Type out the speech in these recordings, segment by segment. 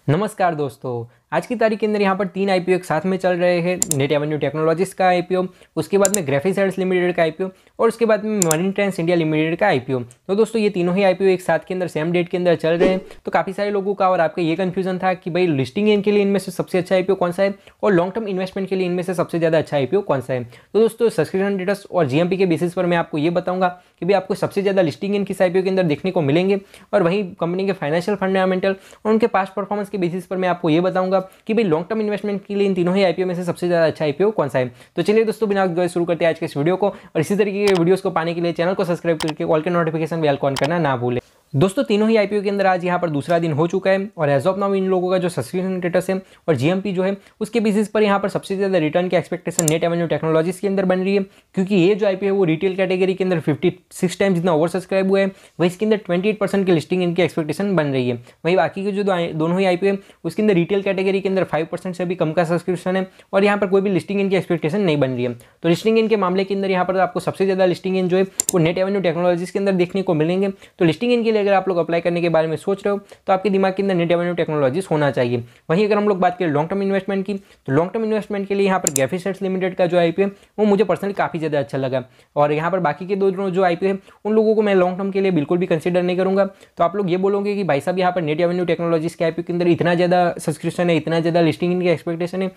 नमस्कार दोस्तों, आज की तारीख के अंदर यहाँ पर 3 आईपीओ एक साथ में चल रहे हैं। नेट एवेन्यू टेक्नोलॉजीज का आईपीओ, उसके बाद में ग्राफिसाइड्स लिमिटेड का आईपीओ और उसके बाद में मरीन ट्रांस इंडिया लिमिटेड का आईपीओ। तो दोस्तों ये तीनों ही आईपीओ एक साथ के अंदर सेम डेट के अंदर चल रहे हैं। तो काफ़ी सारे लोगों का और आपका ये कन्फ्यूजन था कि भाई लिस्टिंग इनके लिए इनमें से सबसे अच्छा आईपीओ कौन सा है और लॉन्ग टर्म इन्वेस्टमेंट के लिए इनमें से सबसे ज़्यादा अच्छा आईपीओ कौन सा है। तो दोस्तों सब्सक्रिप्शन स्टेटस और जीएमपी के बेसिस पर मैं आपको ये बताऊंगा कि भाई आपको सबसे ज़्यादा लिस्टिंग इन किस आईपीओ के अंदर देखने को मिलेंगे और वहीं कंपनी के फाइनेंशियल फंडामेंटल और उनके पास्ट परफॉर्मेंस के बेसिस पर मैं आपको ये बताऊंगा कि भाई लॉन्ग टर्म इन्वेस्टमेंट के लिए इन तीनों ही आईपीओ में से सबसे ज्यादा अच्छा आईपीओ कौन सा है। तो चलिए दोस्तों बिना वक्त शुरू करते हैं आज के इस वीडियो को। और इसी तरीके के वीडियोस को पाने के लिए चैनल को सब्सक्राइब करके ऑल के नोटिफिकेशन बेल ऑन करना ना भूलें। दोस्तों तीनों ही आईपीओ के अंदर आज यहाँ पर दूसरा दिन हो चुका है और एज ऑफ नाउ इन लोगों का जो सब्सक्रिप्शन स्टेटस है और जीएमपी जो है उसके बेसिस पर यहाँ पर सबसे ज़्यादा रिटर्न की एक्सपेक्टेशन नेट एवेन्यू टेक्नोलॉजीज के अंदर बन रही है, क्योंकि ये जो आईपीओ है वो रिटेल कैटेगरी के अंदर 56 टाइम जितना ओवर सब्सक्राइब हुआ है, वही इसके अंदर 28% की लिस्टिंग इनकी एक्सपेक्टेशन बन रही है। वही बाकी के जो दोनों ही आईपीओ है उसके अंदर रिटेल कैटेगरी के अंदर 5% से भी कम का सब्सक्रिप्शन है और यहाँ पर कोई भी लिस्टिंग इनकी एक्सपेक्टेशन नहीं बन रही है। तो लिस्टिंग इन के मामले के अंदर यहाँ पर आपको सबसे ज़्यादा लिस्टिंग इन जो है वो नेट एवेन्यू टेक्नोलॉजीज के अंदर देखने को मिलेंगे। तो लिस्टिंग इन के लिए अगर आप लोग अप्लाई करने के बारे में सोच रहे हो तो आपके दिमाग के अंदर नेट एवेन्यू टेक्नोलॉजीज होना चाहिए। वहीं अगर हम लोग बात करें लॉन्ग टर्म इन्वेस्टमेंट की, तो लॉन्ग टर्म इन्वेस्टमेंट के लिए यहाँ पर ग्राफिसाइड्स लिमिटेड का जो आईपीओ है वो मुझे पर्सनली काफ़ी ज़्यादा अच्छा लगा। और यहाँ पर बाकी के दो जो आईपीओ है उन लोगों को मैं लॉन्ग टर्म के लिए बिल्कुल भी कंसिडर नहीं करूँगा। तो आप लोग ये बोलोगे कि भाई साहब यहाँ पर नेट एवेन्यू टेक्नोलॉजीज के आईपीओ के अंदर इतना ज़्यादा सब्सक्रिप्शन है, इतना ज़्यादा लिस्टिंग इनकी एक्सपेक्टेशन है,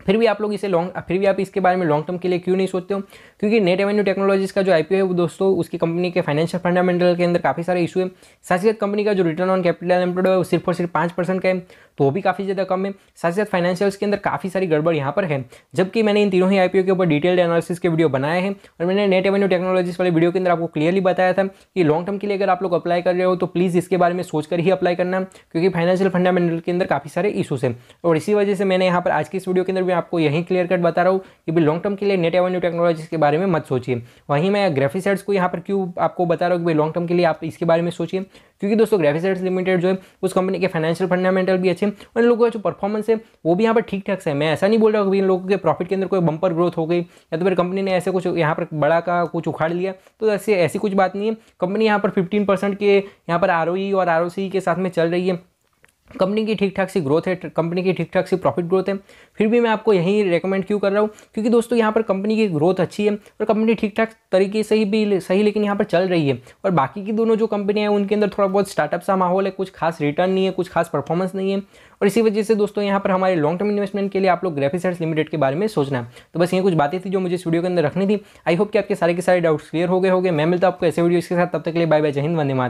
फिर भी आप लोग फिर भी आप इसके बारे में लॉन्ग टर्म के लिए क्यों नहीं सोचते हो? क्योंकि नेट एवेन्यू टेक्नोलॉजीज का जो आईपीओ है वो दोस्तों उसकी कंपनी के फाइनेंशियल फंडामेंटल के अंदर काफ़ी सारे इशू है। साथ ही साथ कंपनी का जो रिटर्न ऑन कैपिटल एम्प्लॉयड है वो सिर्फ और सिर्फ 5% का है, तो वो भी काफ़ी ज़्यादा कम है। साथ ही साथ फाइनेंशियल्स के अंदर काफ़ी सारी गड़बड़ यहाँ पर है। जबकि मैंने इन तीनों ही आईपीओ के ऊपर डिटेल्ड एनालिसिस के वीडियो बनाए हैं और मैंने नेट एवेन्यू टेक्नोलॉजीज वाले वीडियो के अंदर आपको क्लियरली बताया था कि लॉन्ग टर्म के लिए अगर आप लोग अप्लाई कर रहे हो तो प्लीज़ इसके बारे में सोचकर ही अप्लाई करना, क्योंकि फाइनेंशियल फंडामेंटल के अंदर काफ़ी सारे इशूज़ हैं। और इसी वजह से मैंने यहाँ पर आज की इस वीडियो के अंदर भी आपको यही क्लियर कट बता रहा हूँ कि भाई लॉन्ग टर्म के लिए नेट एवेन्यू टेक्नोलॉजीज के बारे में मत सोचिए। वहीं मैं ग्राफिसाइड्स को यहाँ पर क्यों आपको बता रहा हूँ कि भाई लॉन्ग टर्म के लिए आप इसके बारे में सोचिए, क्योंकि दोस्तों ग्राफिसाइड्स लिमिटेड जो है उस कंपनी के फाइनेंशियल फंडामेंटल भी अच्छे और इन लोगों का जो परफॉर्मेंस है वो भी यहाँ पर ठीक ठाक से है। मैं ऐसा नहीं बोल रहा हूँ कि इन लोगों के प्रॉफिट के अंदर कोई बम्पर ग्रोथ हो गई या तो फिर कंपनी ने ऐसे कुछ यहाँ पर बड़ा का कुछ उखाड़ लिया, तो ऐसी कुछ बात नहीं है। कंपनी यहाँ पर 15% के यहाँ पर आरओई और आरओसी के साथ में चल रही है। कंपनी की ठीक ठाक सी ग्रोथ है, कंपनी की ठीक ठाक सी प्रॉफिट ग्रोथ है। फिर भी मैं आपको यही रेकमेंड क्यों कर रहा हूँ, क्योंकि दोस्तों यहाँ पर कंपनी की ग्रोथ अच्छी है और कंपनी ठीक ठाक तरीके से ही भी सही लेकिन यहाँ पर चल रही है। और बाकी की दोनों जो कंपनियाँ हैं उनके अंदर थोड़ा बहुत स्टार्टअप सा माहौल है, कुछ खास रिटर्न नहीं है, कुछ खास परफॉर्मेंस नहीं है। और इसी वजह से दोस्तों यहाँ पर हमारे लॉन्ग टर्म इन्वेस्टमेंट के लिए आप लोग ग्राफिसाइड्स लिमिटेड के बारे में सोचना है। तो बस ये कुछ बातें थी जो मुझे इस वीडियो के अंदर रखनी थी। आई होप कि आपके सारे के सारे डाउट्स क्लियर हो गए होंगे। मैं मिलता हूं आपको ऐसे वीडियो के साथ, तब तक के लिए बाय बाय, जय हिंद, वंदे मातरम।